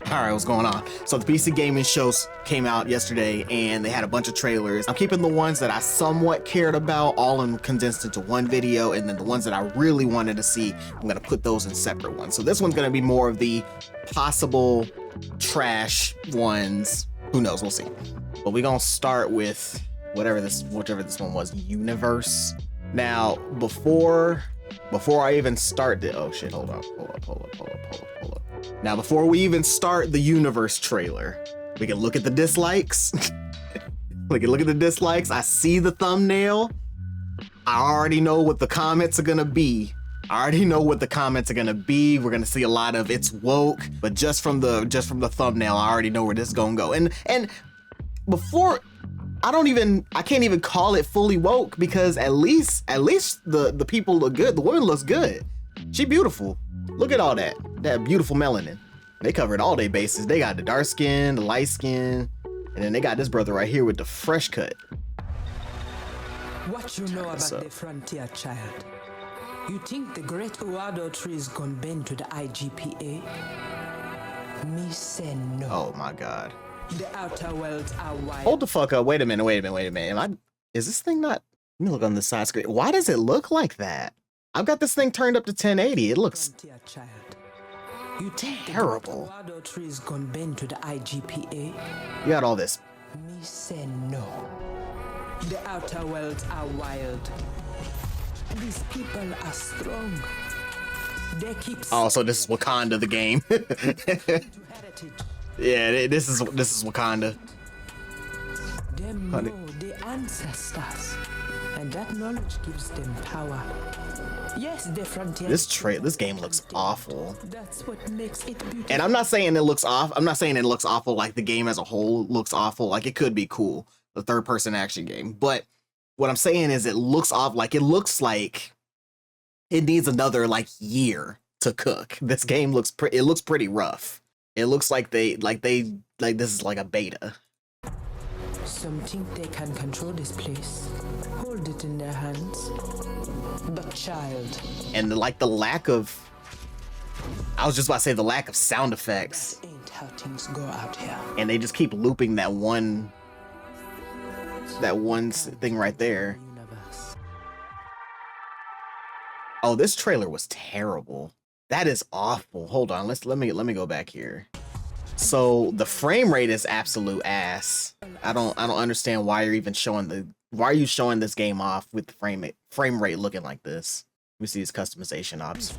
All right, what's going on? So the PC gaming shows came out yesterday and they had a bunch of trailers. I'm keeping the ones that I somewhat cared about all in condensed into one video, and then the ones that I really wanted to see, I'm gonna put those in separate ones. So this one's gonna be more of the possible trash ones. Who knows, we'll see. But we're gonna start with whichever this one was, Universe. Now, before I even start the, oh shit, hold up. Now, before we even start the Universe trailer, we can look at the dislikes. We can look at the dislikes. I see the thumbnail. I already know what the comments are gonna be. We're gonna see a lot of it's woke, but just from the thumbnail, I already know where this is gonna go. And before, I can't even call it fully woke, because at least the people look good. The woman looks good. She beautiful. Look at all that beautiful melanin. They covered all their bases. They got the dark skin, the light skin, and then they got this brother right here with the fresh cut. What you know about the frontier, child? You think the great Uado tree is gonna bend to the IGPA? Me say no. Oh my god. The outer worlds are wild. Hold the fuck up. Wait a minute. Is this thing not? Let me look on the side screen. Why does it look like that? I've got this thing turned up to 1080. It looks you think terrible. The Uado tree is gonna bend to the IGPA? You got all this. Me say no. The outer worlds are wild. These people are strong. They keep. Oh, so this is Wakanda, the game. Yeah, this is Wakanda. Them know the ancestors, and that knowledge gives them power. Yes, the frontier. This game looks awful. That's what makes it beautiful. And I'm not saying it looks off. I'm not saying it looks awful like the game as a whole looks awful. Like, it could be cool, the third-person action game. But what I'm saying is it looks off. Like, it looks like it needs another year to cook. This game looks pretty rough. It looks like this is like a beta. Some think they can control this place, hold it in their hands. But child. And the lack of, I was just about to say, the lack of sound effects. That ain't how things go out here. And they just keep looping that one thing right there. Oh, this trailer was terrible. That is awful. Hold on, let me go back here. So the frame rate is absolute ass. I don't understand why you're even showing why are you showing this game off with the frame rate looking like this? Let me see these customization options.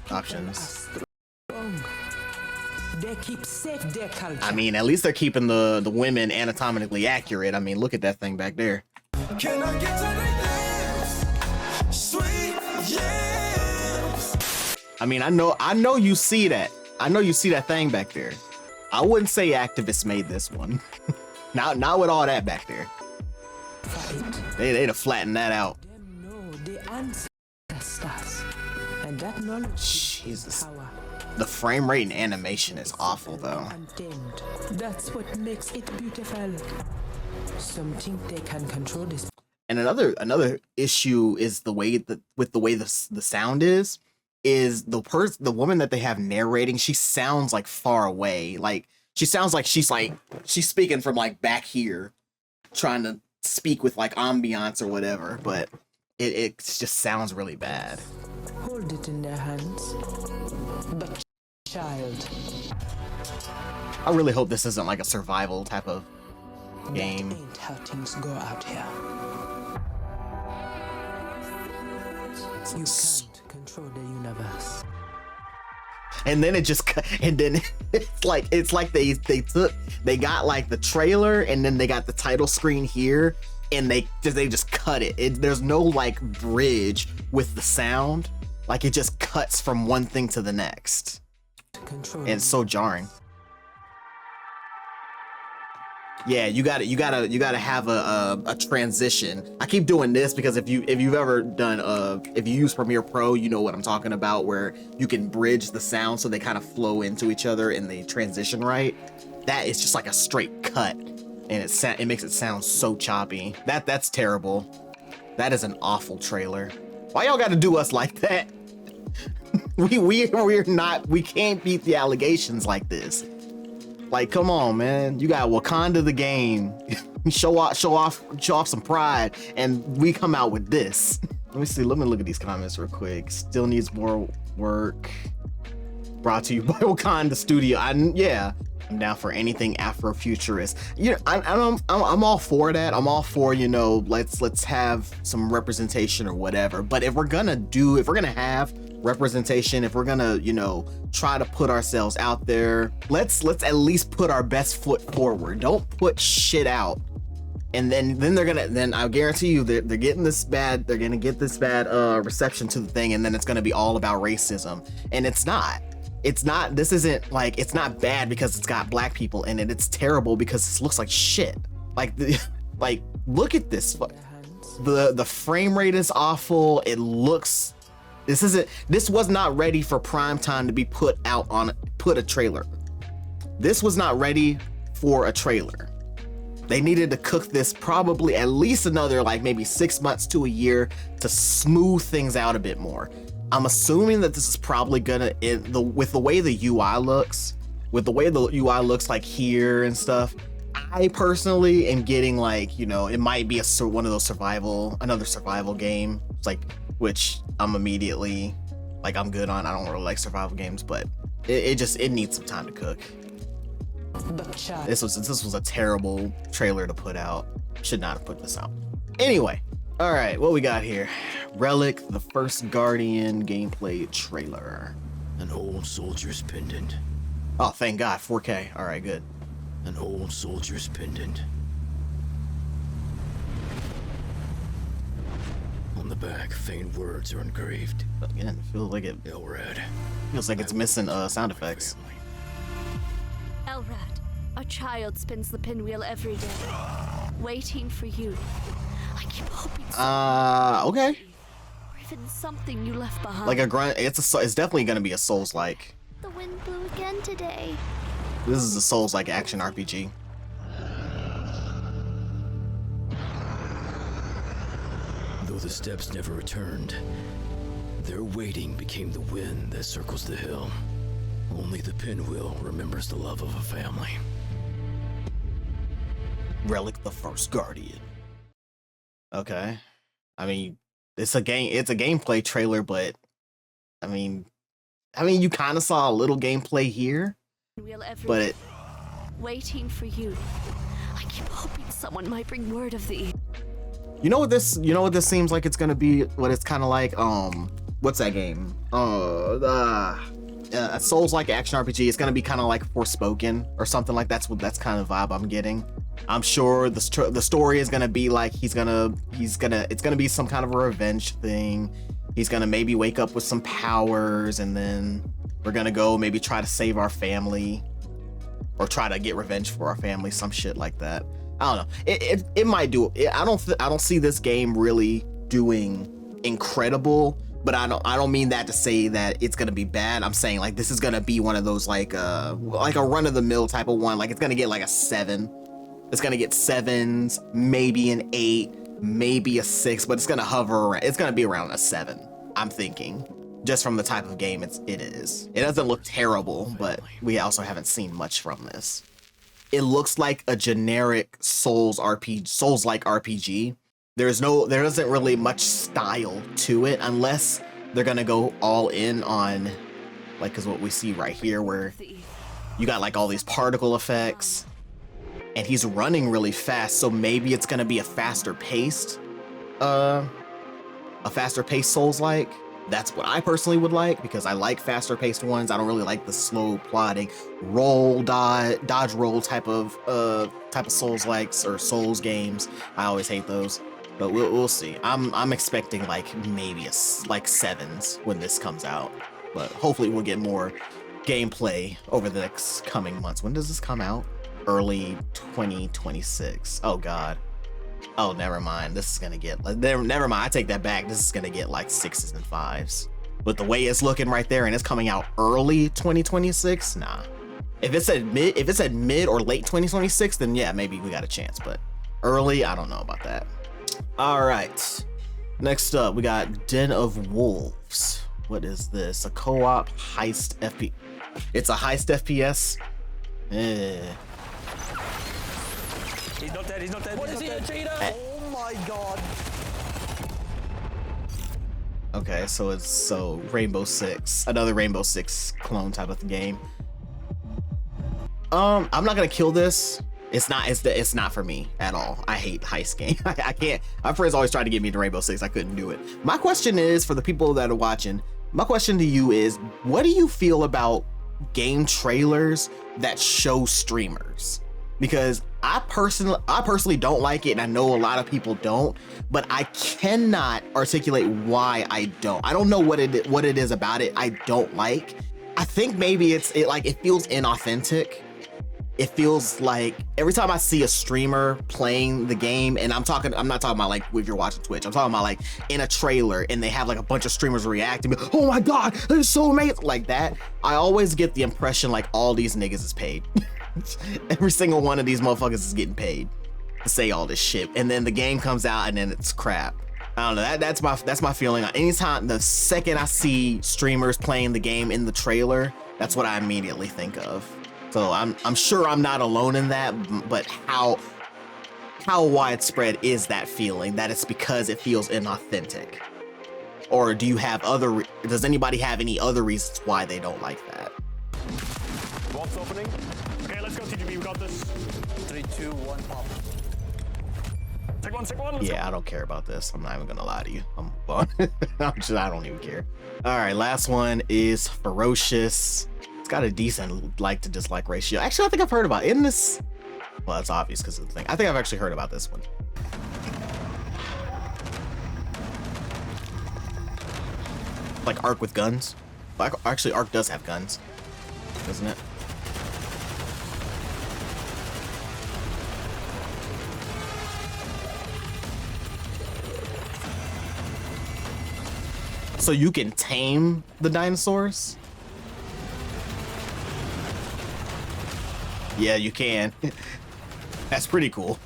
They keep safe their culture. I mean, at least they're keeping the women anatomically accurate. I mean, look at that thing back there. Can I get to the sweet yams? I mean, I know you see that. I know you see that thing back there. I wouldn't say activists made this one. not with all that back there. They'd have flattened that out. Them know the ancestors, and that knowledge Jesus. power. The frame rate and animation is awful though. Untamed. That's what makes it beautiful. Some think they can control this. And another issue is the way the sound is the woman that they have narrating, she sounds like far away. Like, she sounds like she's speaking from back here, trying to speak with ambiance or whatever, but it just sounds really bad. Hold it in their hands. But child. I really hope this isn't a survival type of game. That ain't how things go out here. You can't control the universe. And then it's like they got the trailer, and then they got the title screen here, and they just cut it. There's no bridge with the sound. It just cuts from one thing to the next. And it's so jarring. Yeah, you gotta have a transition. I keep doing this because if you've ever done if you use Premiere Pro, you know what I'm talking about, where you can bridge the sound so they kind of flow into each other and they transition right. That is just a straight cut, and it makes it sound so choppy. That's terrible. That is an awful trailer. Why y'all gotta do us like that? We can't beat the allegations like this. Like, come on, man. You got Wakanda the game. show off some pride, and we come out with this. Let me see. Let me look at these comments real quick. Still needs more work. Brought to you by Wakanda Studio. I'm down for anything Afrofuturist. You know, I'm all for that. I'm all for, you know, let's have some representation or whatever. But if we're gonna have representation, if we're gonna, you know, try to put ourselves out there, let's at least put our best foot forward. Don't put shit out. And then I guarantee you they're getting this bad. They're gonna get this bad reception to the thing, and then it's gonna be all about racism. And it's not. This isn't like, it's not bad because it's got black people in it. It's terrible because this looks like shit. Like look at this. The frame rate is awful. It looks. This was not ready for prime time to be put a trailer. This was not ready for a trailer. They needed to cook this probably at least another like maybe 6 months to a year to smooth things out a bit more. I'm assuming that this is probably gonna, with the way the UI looks, like here and stuff, I personally am getting like, you know, it might be one of those another survival game. It's like, which I'm immediately like, I'm good on. I don't really like survival games, but it needs some time to cook. This was a terrible trailer to put out. Should not have put this out. Anyway, all right, what we got here? Relic, the First Guardian gameplay trailer. An old soldier's pendant. Oh, thank God, 4K. All right, good. An old soldier's pendant. On the back, faint words are engraved. Again, feels like Elrad. Feels like it's missing sound effects. Elrad, our child spins the pinwheel every day, waiting for you. I keep hoping. Okay. Or even something you left behind. Like a grunt. It's definitely gonna be a Souls-like. The wind blew again today. This is a Souls-like action RPG. Though the steps never returned, their waiting became the wind that circles the hill. Only the pinwheel remembers the love of a family. Relic, the First Guardian. Okay. I mean, it's a gameplay trailer, but I mean, you kind of saw a little gameplay here, but waiting for you. I keep hoping someone might bring word of thee. You know what this seems like it's gonna be? What it's kind of like? What's that game? A Souls-like action RPG. It's gonna be kind of like Forspoken or something like that's kind of the vibe I'm getting. I'm sure the story is gonna be like it's gonna be some kind of a revenge thing. He's gonna maybe wake up with some powers, and then we're gonna go maybe try to save our family, or try to get revenge for our family, some shit like that. I don't know. It might do it. I don't see this game really doing incredible, but I don't mean that to say that it's gonna be bad. I'm saying like this is gonna be one of those like a run of the mill type of one. Like it's gonna get like a 7. It's gonna get 7s, maybe an 8, maybe a 6, but it's gonna hover around. It's gonna be around a 7. I'm thinking, just from the type of game it is. It doesn't look terrible, but we also haven't seen much from this. It looks like a generic Souls-like RPG. There isn't really much style to it, unless they're gonna go all in on, like, cause what we see right here, where you got like all these particle effects, and he's running really fast, so maybe it's gonna be a faster paced Souls-like. That's what I personally would like, because I like faster paced ones. I don't really like the slow plodding dodge roll type of Souls-likes or Souls games. I always hate those, but we'll see. I'm expecting like maybe like 7s when this comes out, but hopefully we'll get more gameplay over the next coming months. When does this come out? Early 2026. Oh God. Oh, never mind. This is gonna get never mind. I take that back. This is gonna get like 6s and 5s. But the way it's looking right there, and it's coming out early 2026. Nah. If it said mid or late 2026, then yeah, maybe we got a chance. But early, I don't know about that. All right. Next up, we got Den of Wolves. What is this? A co-op heist FPS. It's a heist FPS. He's not dead, he's not dead. What is he, a cheater? Oh my god. Okay, so Rainbow Six, another Rainbow Six clone type of game. I'm not gonna kill this. It's not for me at all. I hate heist game. I can't. My friends always tried to get me to Rainbow Six. I couldn't do it. My question is, for the people that are watching, my question to you is, what do you feel about game trailers that show streamers? Because I personally don't like it, and I know a lot of people don't, but I cannot articulate why I don't. I don't know what it is about it I don't like. I think maybe it feels inauthentic. It feels like every time I see a streamer playing the game, and I'm not talking about like if you're watching Twitch, I'm talking about like in a trailer and they have like a bunch of streamers reacting, oh my god, that is so amazing, like that. I always get the impression like all these niggas is paid. Every single one of these motherfuckers is getting paid to say all this shit, and then the game comes out and then it's crap. I don't know, that's my feeling. Anytime, the second I see streamers playing the game in the trailer, that's what I immediately think of. So I'm sure I'm not alone in that, but how widespread is that feeling that it's because it feels inauthentic? Or do you have does anybody have any other reasons why they don't like that? Vault's opening. Okay, let's go TGB, we got this. 3, 2, 1, pop. Take one, let's go. I don't care about this. I'm not even gonna lie to you. I'm fun. I don't even care. All right, last one is Ferocious. It's got a decent like to dislike ratio. Actually, I think I've heard about it. Isn't this? Well, it's obvious because of the thing. I think I've actually heard about this one. Like Ark with guns. Actually, Ark does have guns, doesn't it? So you can tame the dinosaurs? Yeah, you can. That's pretty cool.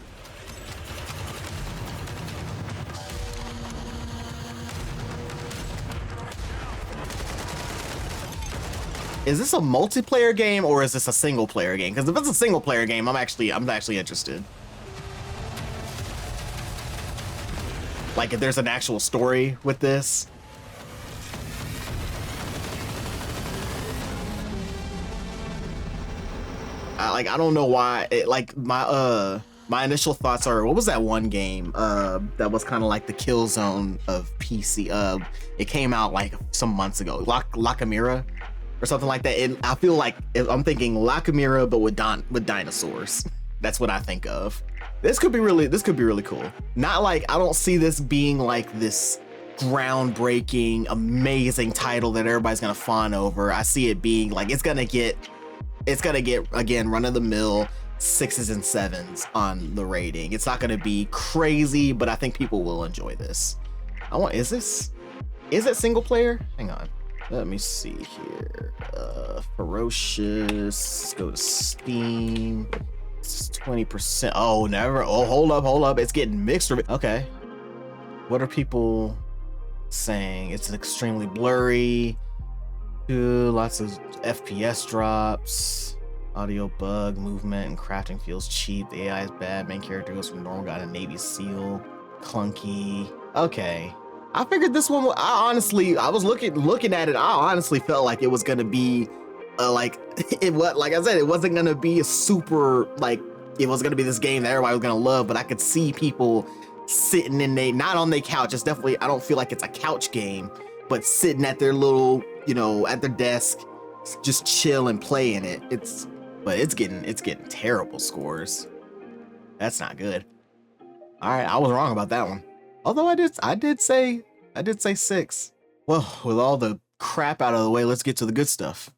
Is this a multiplayer game or is this a single player game? Because if it's a single player game, I'm actually interested. Like if there's an actual story with this. I don't know why my initial thoughts are, what was that one game that was kind of like the Killzone of PC? It came out like some months ago, La Chimera or something like that. And I feel like I'm thinking La Chimera but with dinosaurs. That's what I think of. This could be really cool. Not like, I don't see this being like this groundbreaking, amazing title that everybody's gonna fawn over. I see it being like it's gonna get again run-of-the-mill 6s and 7s on the rating. It's not gonna be crazy, but I think people will enjoy this. Is it single player? Hang on, let me see here. Ferocious, let's go to Steam. It's 20%. Oh, never. Oh, hold up, it's getting mixed. Okay, what are people saying? It's extremely blurry. Lots of FPS drops, audio bug, movement and crafting feels cheap. The AI is bad. Main character goes from normal guy to Navy SEAL. Clunky. Okay, I figured this one. I was looking at it. I honestly felt like it was gonna be like I said, it wasn't gonna be a super it was gonna be this game that everybody was gonna love. But I could see people sitting not on their couch. It's definitely, I don't feel like it's a couch game, but sitting at their little, at their desk, just chill and playing it. It's getting terrible scores. That's not good. All right, I was wrong about that one. Although I did say 6. Well, with all the crap out of the way, let's get to the good stuff.